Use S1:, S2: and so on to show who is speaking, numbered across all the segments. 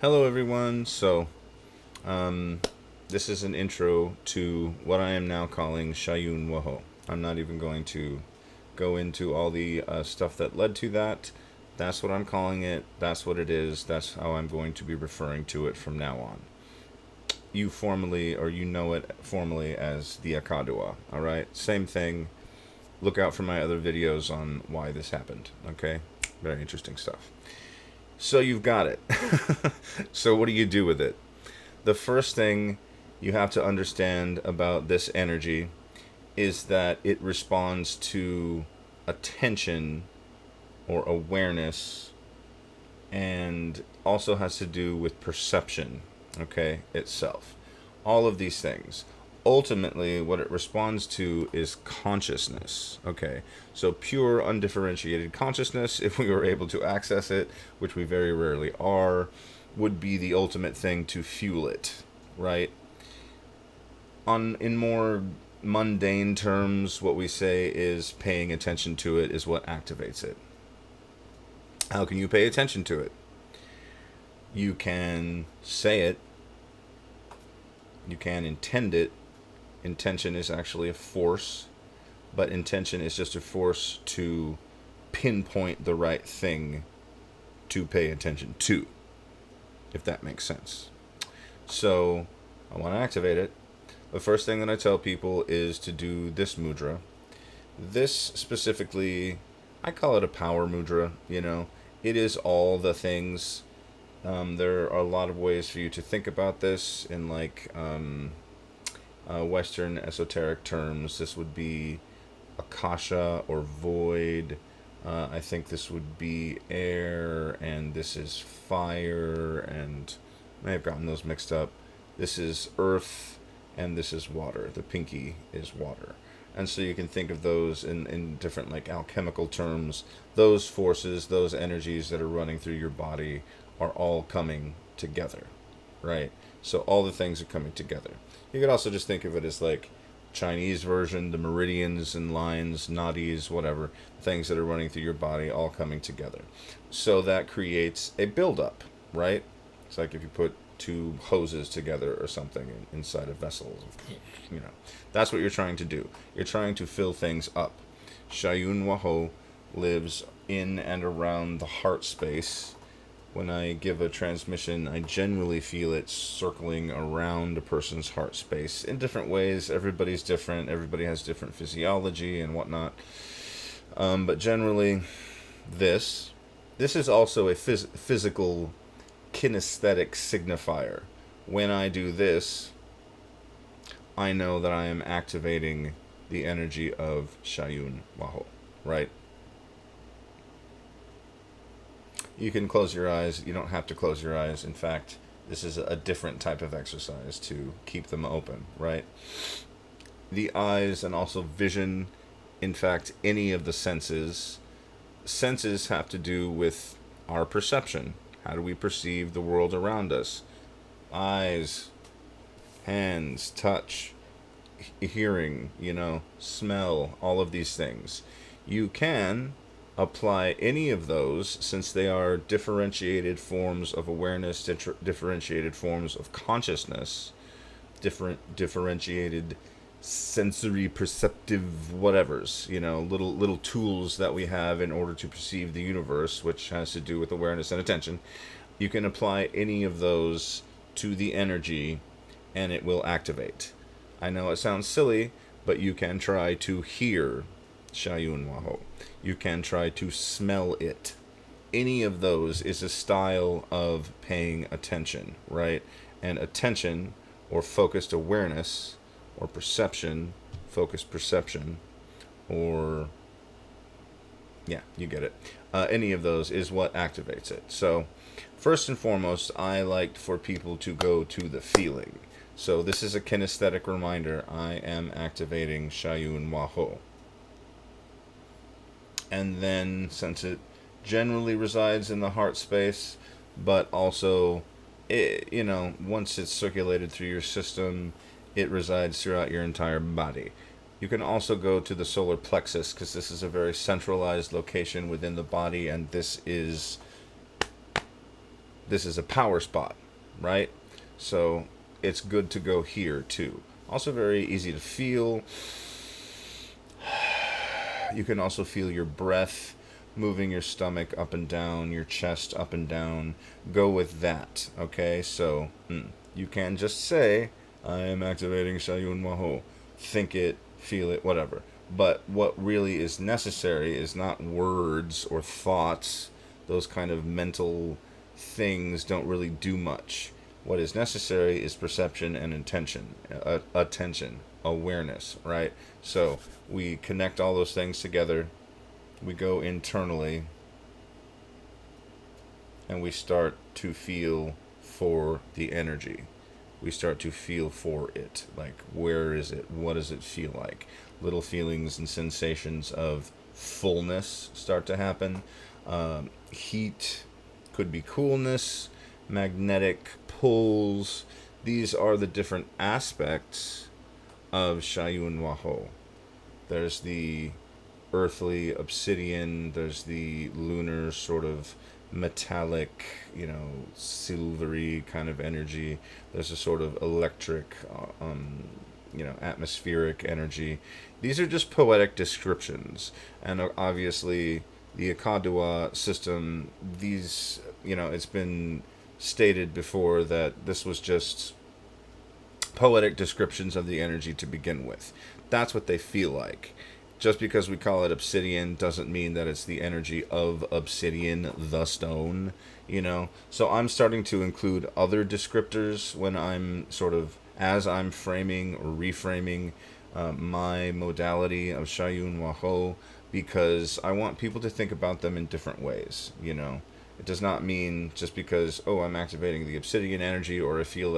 S1: Hello, everyone. This is an intro to what I am now calling Xayun Waho. I'm not even going to go into all the stuff that led to that. That's what I'm calling it. That's what it is. That's how I'm going to be referring to it from now on. You formally, or you know it formally as the Akadua. All right? Same thing. Look out for my other videos on why this happened. Okay? Very interesting stuff. So you've got it. So what do you do with it? The first thing you have to understand about this energy is that it responds to attention or awareness and also has to do with perception, okay, itself. All of these things. Ultimately, what it responds to is consciousness, okay? So pure, undifferentiated consciousness, if we were able to access it, which we very rarely are, would be the ultimate thing to fuel it, right? In more mundane terms, what we say is paying attention to it is what activates it. How can you pay attention to it? You can say it. You can intend it. Intention is actually a force, but intention is just a force to pinpoint the right thing to pay attention to, if that makes sense. So I want to activate it. The first thing that I tell people is to do this mudra. This specifically, I call it a power mudra, It is all the things. There are a lot of ways for you to think about this in Western esoteric terms. This would be akasha or void. I think this would be air, and this is fire, and I may have gotten those mixed up. This is earth, and this is water. The pinky is water. And so you can think of those in different alchemical terms. Those forces, those energies that are running through your body are all coming together, right? So all the things are coming together. You could also just think of it as Chinese version, the meridians and lines, nadis, whatever, things that are running through your body all coming together. So that creates a buildup, right? It's like if you put two hoses together or something inside a vessel. That's what you're trying to do. You're trying to fill things up. Xayun Waho lives in and around the heart space. When I give a transmission, I generally feel it circling around a person's heart space in different ways. Everybody's different. Everybody has different physiology and whatnot. But generally, this is also a physical kinesthetic signifier. When I do this, I know that I am activating the energy of Xayun Waho, right? You can close your eyes. You don't have to close your eyes. In fact, this is a different type of exercise to keep them open, right? The eyes and also vision, in fact, any of the senses. Senses have to do with our perception. How do we perceive the world around us? Eyes, hands, touch, hearing, smell, all of these things. You can apply any of those since they are differentiated forms of awareness, differentiated forms of consciousness, differentiated sensory perceptive whatevers, little tools that we have in order to perceive the universe, which has to do with awareness and attention. You can apply any of those to the energy and it will activate. I know it sounds silly, but you can try to hear Xayun Waho. You can try to smell it. Any of those is a style of paying attention, right? And attention or focused awareness or perception, focused perception, or yeah, you get it. Any of those is what activates it. So first and foremost, I like for people to go to the feeling. So this is a kinesthetic reminder. I am activating Xayun Waho. And then, since it generally resides in the heart space, but also, once it's circulated through your system, it resides throughout your entire body. You can also go to the solar plexus because this is a very centralized location within the body, and this is This is a power spot, right? So it's good to go here too. Also very easy to feel. You can also feel your breath moving your stomach up and down, your chest up and down. Go with that, okay? So you can just say, I am activating Xayun Waho. Think it, feel it, whatever. But what really is necessary is not words or thoughts. Those kind of mental things don't really do much. What is necessary is perception and intention, attention, awareness, right? So we connect all those things together. We go internally and we start to feel for the energy. We start to feel for it. Like, where is it? What does it feel like? Little feelings and sensations of fullness start to happen. Heat could be coolness, magnetic pulls. These are the different aspects of Xayun Waho. There's the earthly obsidian, there's the lunar sort of metallic, silvery kind of energy. There's a sort of electric, atmospheric energy. These are just poetic descriptions. And obviously, the Akadua system, it's been stated before that this was just poetic descriptions of the energy to begin with. That's what they feel like. Just because we call it obsidian doesn't mean that it's the energy of obsidian, the stone, So I'm starting to include other descriptors when I'm as I'm framing or reframing my modality of Xayun Waho, because I want people to think about them in different ways, It does not mean just because, I'm activating the obsidian energy, or I feel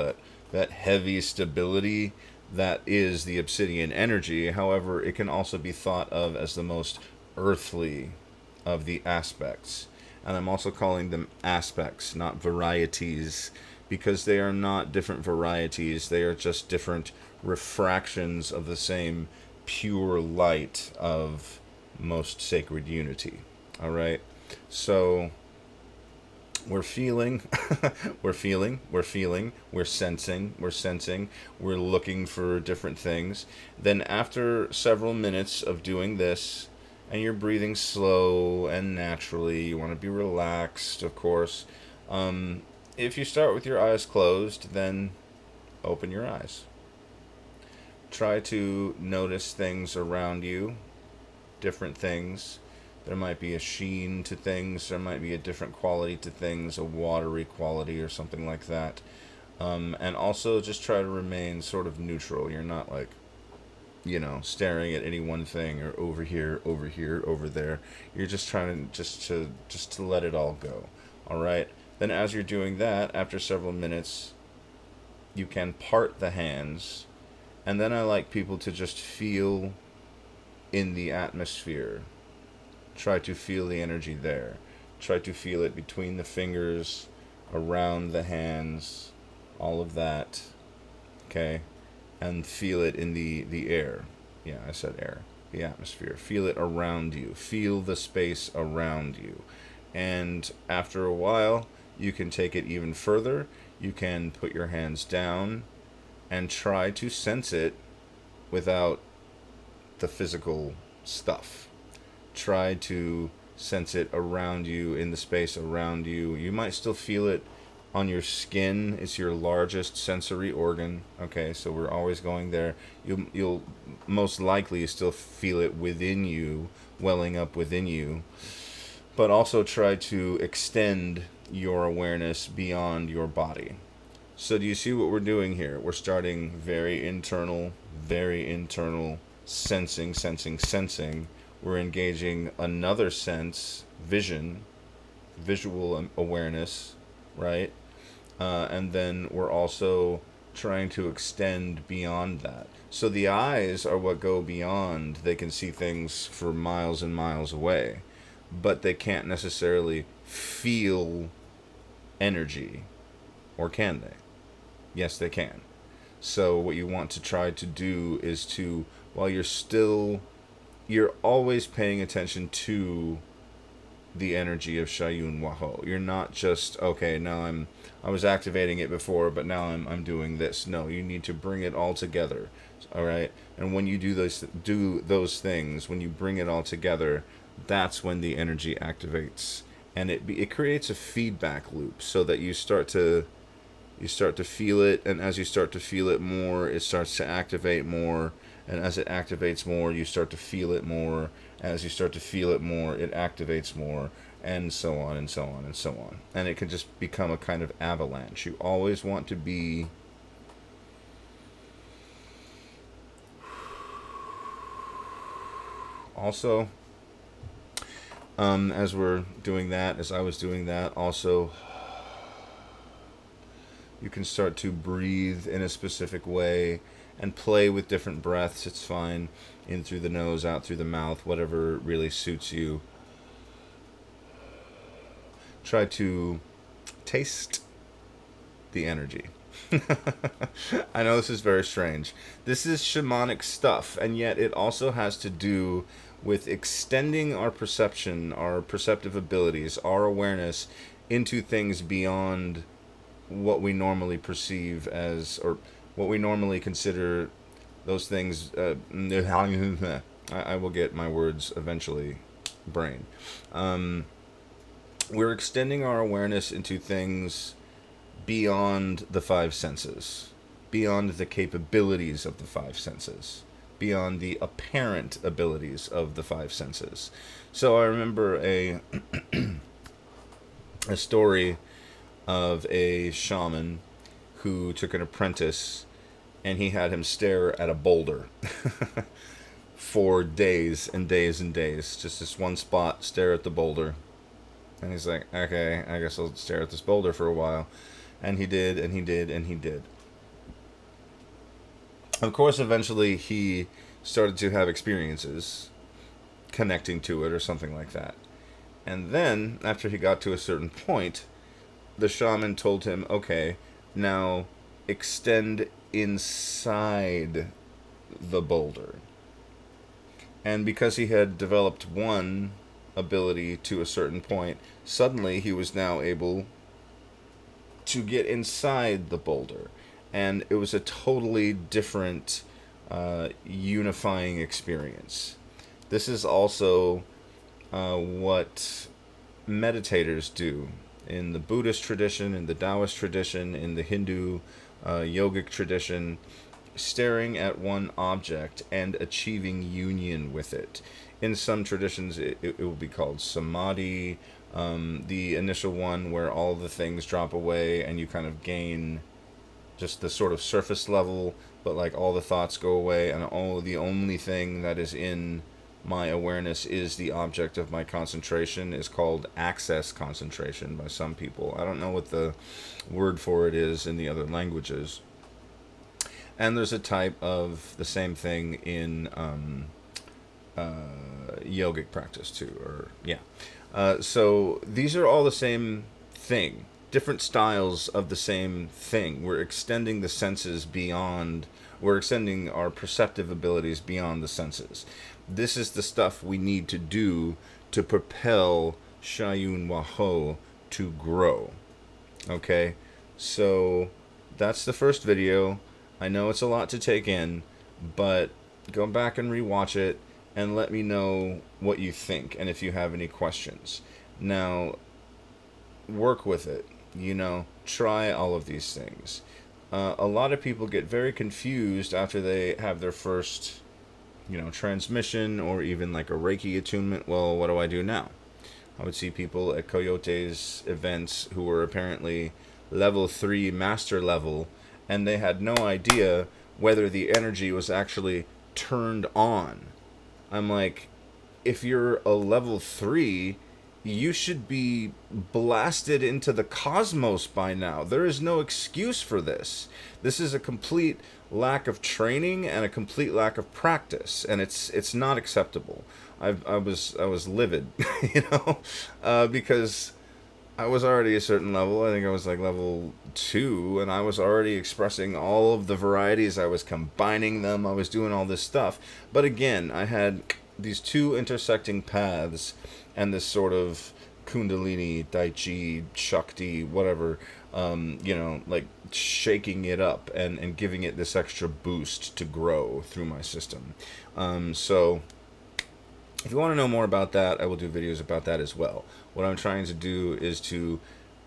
S1: that heavy stability, that is the obsidian energy. However, it can also be thought of as the most earthly of the aspects. And I'm also calling them aspects, not varieties, because they are not different varieties. They are just different refractions of the same pure light of most sacred unity. All right? So we're feeling, we're sensing, we're looking for different things. Then after several minutes of doing this, and you're breathing slow and naturally, you want to be relaxed, of course. If you start with your eyes closed, then open your eyes. Try to notice things around you, different things. There might be a sheen to things. There might be a different quality to things, a watery quality or something like that. And also just try to remain sort of neutral. You're not like, staring at any one thing, or over here, over there. You're just trying to just to let it all go. All right. Then as you're doing that, after several minutes, you can part the hands. And then I like people to just feel in the atmosphere. Try to feel the energy there. Try to feel it between the fingers, around the hands, all of that. Okay? And feel it in the air. Yeah, I said air. The atmosphere. Feel it around you. Feel the space around you. And after a while, you can take it even further. You can put your hands down and try to sense it without the physical stuff. Try to sense it around you, in the space around you. You might still feel it on your skin. It's your largest sensory organ. Okay, so we're always going there. You'll most likely still feel it within you, welling up within you. But also try to extend your awareness beyond your body. So do you see what we're doing here? We're starting very internal, sensing. We're engaging another sense, visual awareness, right? And then we're also trying to extend beyond that. So the eyes are what go beyond. They can see things for miles and miles away, but they can't necessarily feel energy, or can they? Yes, they can. So what you want to try to do is to, while you're always paying attention to the energy of Xayun Waho. You're not just, okay, now I was activating it before, but now I'm doing this. No, you need to bring it all together. All right? And when you do those things, when you bring it all together, that's when the energy activates. And it creates a feedback loop so that you start to feel it, and as you start to feel it more, it starts to activate more, and as it activates more, you start to feel it more. As you start to feel it more, it activates more, and so on and so on and so on. And it can just become a kind of avalanche. You always want to be also, as we're doing that, as I was doing that, also, you can start to breathe in a specific way and play with different breaths. It's fine. In through the nose, out through the mouth, whatever really suits you. Try to taste the energy. I know this is very strange. This is shamanic stuff, and yet it also has to do with extending our perception, our perceptive abilities, our awareness into things beyond what we normally perceive as, or what we normally consider those things. I will get my words eventually, brain. We're extending our awareness into things beyond the five senses, beyond the capabilities of the five senses, beyond the apparent abilities of the five senses. So I remember a story of a shaman who took an apprentice, and he had him stare at a boulder for days and days and days. Just this one spot, stare at the boulder. And he's like, okay, I guess I'll stare at this boulder for a while. And he did, and he did, and he did. Of course, eventually he started to have experiences connecting to it or something like that. And then, after he got to a certain point, the shaman told him, okay, now extend inside the boulder. And because he had developed one ability to a certain point, suddenly he was now able to get inside the boulder. And it was a totally different unifying experience. This is also what meditators do in the Buddhist tradition, in the Taoist tradition, in the Hindu yogic tradition. Staring at one object and achieving union with it. In some traditions, it will be called samadhi. The initial one where all the things drop away and you kind of gain just the sort of surface level, but like all the thoughts go away, and the only thing that is in my awareness is the object of my concentration, is called access concentration by some people. I don't know what the word for it is in the other languages. And there's a type of the same thing in yogic practice too, or yeah. So these are all the same thing, different styles of the same thing. We're extending the senses beyond, we're extending our perceptive abilities beyond the senses. This is the stuff we need to do to propel Xayún Waho to grow. Okay, so that's the first video. I know it's a lot to take in, but go back and rewatch it and let me know what you think and if you have any questions. Now, work with it. Try all of these things. A lot of people get very confused after they have their first, transmission or even like a Reiki attunement. Well, what do I do now? I would see people at Coyote's events who were apparently level 3 master level, and they had no idea whether the energy was actually turned on. I'm like, if you're a level 3, you should be blasted into the cosmos by now. There is no excuse for this. This is a complete lack of training and a complete lack of practice, and it's not acceptable. I was livid, because I was already a certain level. I think I was like level 2, and I was already expressing all of the varieties. I was combining them. I was doing all this stuff. But again, I had these two intersecting paths and this sort of Kundalini, Daichi, Shakti, whatever, like shaking it up and giving it this extra boost to grow through my system. So if you want to know more about that, I will do videos about that as well. What I'm trying to do is to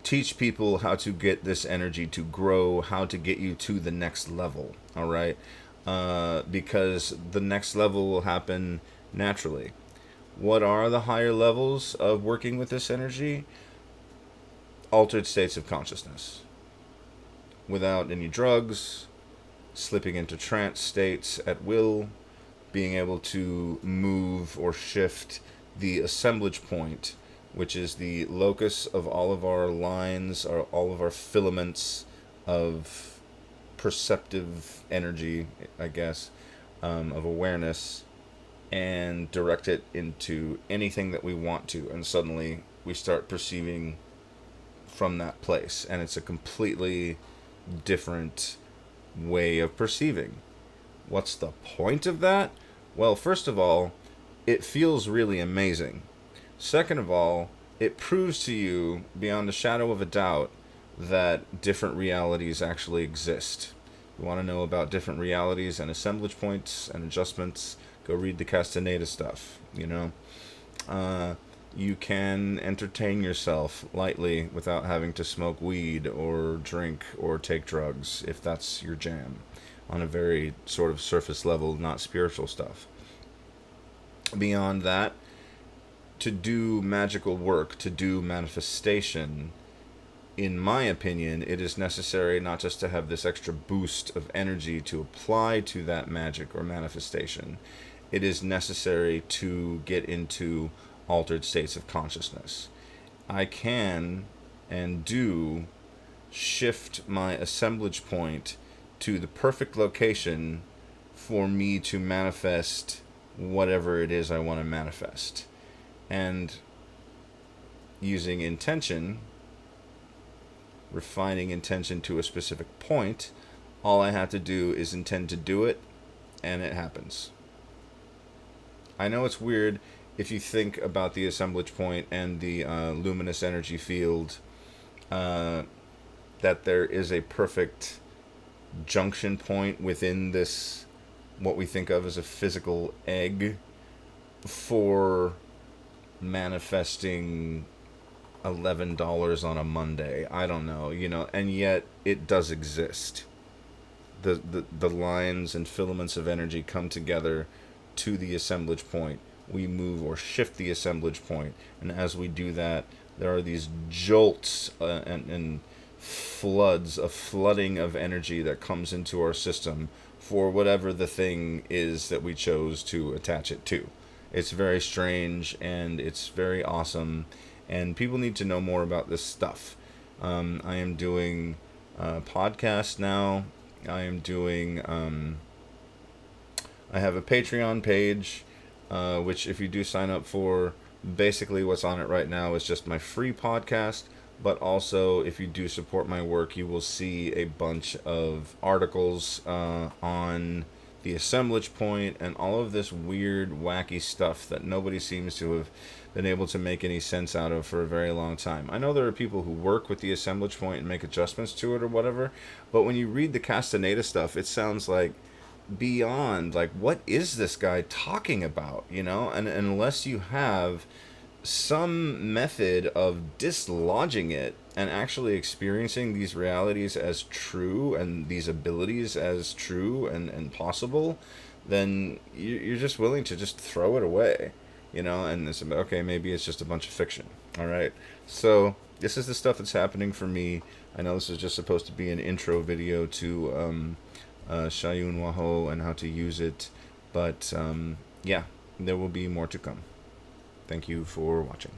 S1: teach people how to get this energy to grow, how to get you to the next level, all right? Because the next level will happen naturally. What are the higher levels of working with this energy? Altered states of consciousness. Without any drugs, slipping into trance states at will, being able to move or shift the assemblage point, which is the locus of all of our lines, or all of our filaments of perceptive energy, I guess, of awareness, and direct it into anything that we want to, and suddenly we start perceiving from that place, and it's a completely different way of perceiving. What's the point of that? Well, first of all, it feels really amazing. Second of all, it proves to you beyond a shadow of a doubt that different realities actually exist. You want to know about different realities and assemblage points and adjustments, go read the Castaneda stuff, you can entertain yourself lightly without having to smoke weed or drink or take drugs, if that's your jam, on a very sort of surface level, not spiritual stuff. Beyond that, to do magical work, to do manifestation, in my opinion, it is necessary not just to have this extra boost of energy to apply to that magic or manifestation. It is necessary to get into altered states of consciousness. I can and do shift my assemblage point to the perfect location for me to manifest whatever it is I want to manifest. And using intention, refining intention to a specific point, all I have to do is intend to do it, and it happens. I know it's weird if you think about the assemblage point and the luminous energy field, that there is a perfect junction point within this, what we think of as a physical egg, for manifesting $11 on a Monday. I don't know, and yet it does exist. The lines and filaments of energy come together to the assemblage point. We move or shift the assemblage point, and as we do that, there are these jolts and flooding of energy that comes into our system for whatever the thing is that we chose to attach it to. It's very strange, and it's very awesome, and people need to know more about this stuff. I am doing podcasts now. I am doing I have a Patreon page, which if you do sign up for, basically what's on it right now is just my free podcast. But also, if you do support my work, you will see a bunch of articles on the assemblage point and all of this weird, wacky stuff that nobody seems to have been able to make any sense out of for a very long time. I know there are people who work with the assemblage point and make adjustments to it or whatever, but when you read the Castaneda stuff, it sounds like beyond, like, what is this guy talking about, and unless you have some method of dislodging it and actually experiencing these realities as true and these abilities as true and possible, then you're just willing to just throw it away, and it's okay, maybe it's just a bunch of fiction. All right, so this is the stuff that's happening for me. I know this is just supposed to be an intro video to Xayun Waho and how to use it, but yeah, there will be more to come. Thank you for watching.